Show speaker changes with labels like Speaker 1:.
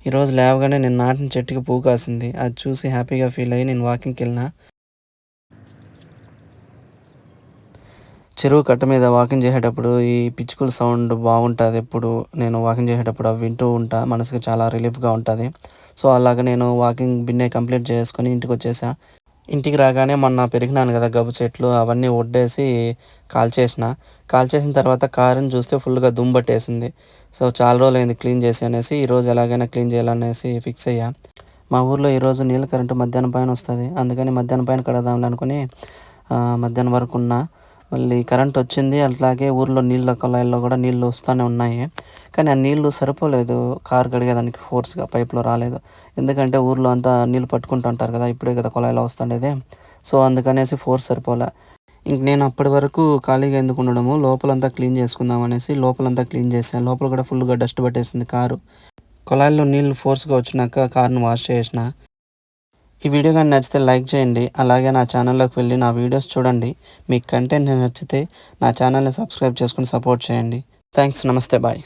Speaker 1: ఈరోజు లేవగానే నేను నాటిన చెట్టుకి పువ్వు కాసింది. అది చూసి హ్యాపీగా ఫీల్ అయ్యి నేను వాకింగ్‌కెళ్ళినా. చెరువు కట్ట మీద వాకింగ్ చేసేటప్పుడు ఈ పిచ్చుకల సౌండ్ బాగుంటది. ఎప్పుడు నేను వాకింగ్ చేసేటప్పుడు అవి వింటూ ఉంటా. మనసుకి చాలా రిలీఫ్‌గా ఉంటది. సో, అలాగ నేను వాకింగ్ బిన్నే కంప్లీట్ చేసుకొని ఇంటికొచ్చేసా. ఇంటికి రాగానే మొన్న పెరికినాను గదా! గబ్బు చెట్లు అవన్నీ ఒడ్డేసి కాల్చేసిన. కాల్చేసిన తర్వాత కారుని చూస్తే ఫుల్‌గా దుమ్ము పట్టేసింది. సో, చాలా రోజులైంది క్లీన్ చేసి అనేసి ఈరోజు ఎలాగైనా క్లీన్ చేయాలనేసి ఫిక్స్ అయ్యా. మా ఊర్లో ఈరోజు నీళ్ళ కరెంటు మధ్యాహ్నం పైన వస్తది. అందుకని మధ్యాహ్నం పైన కడదాంలే అనుకుని మధ్యాహ్నం వరకు ఉన్నా. మళ్ళీ కరెంటొచ్చింది. అట్లాగే ఊర్లో నీళ్ళ కుళాయిల్లో గూడా నీళ్ళు వస్తానే ఉన్నాయి. కానీ ఆ నీళ్ళు సరిపోలేదు కారు కడిగేదానికి ఫోర్స్‌గా పైప్‌లో రాలేదు. ఎందుకంటే ఊర్లో అంతా నీళ్ళు పట్టుకుంటూ ఉంటారు గదా! ఇప్పుడే గదా కుళాయిలో వస్తుండేది. సో, అందుకనేసి ఫోర్స్ సరిపోలే. ఇంక నేను అప్పటి వరకు ఖాళీగా ఎందుకు ఉండడము, లోపలంతా క్లీన్ చేసుకుందాం అనేసి లోపలంతా క్లీన్ చేశాను. లోపల కూడా ఫుల్‌గా డస్ట్ పట్టేసింది కారు. కుళాయిల్లో నీళ్ళు ఫోర్స్‌గా వచ్చినాక కార్‌ని వాష్ చేసేసిన. ఈ వీడియో గాని నచ్చితే లైక్ చేయండి. అలాగే నా ఛానల్‌లోకి వెళ్లి నా వీడియోస్ చూడండి. మీకు కంటెంట్ నచ్చితే నా ఛానల్‌ని సబ్స్క్రైబ్ చేసుకొని సపోర్ట్ చేయండి. థాంక్స్. నమస్తే. బాయ్.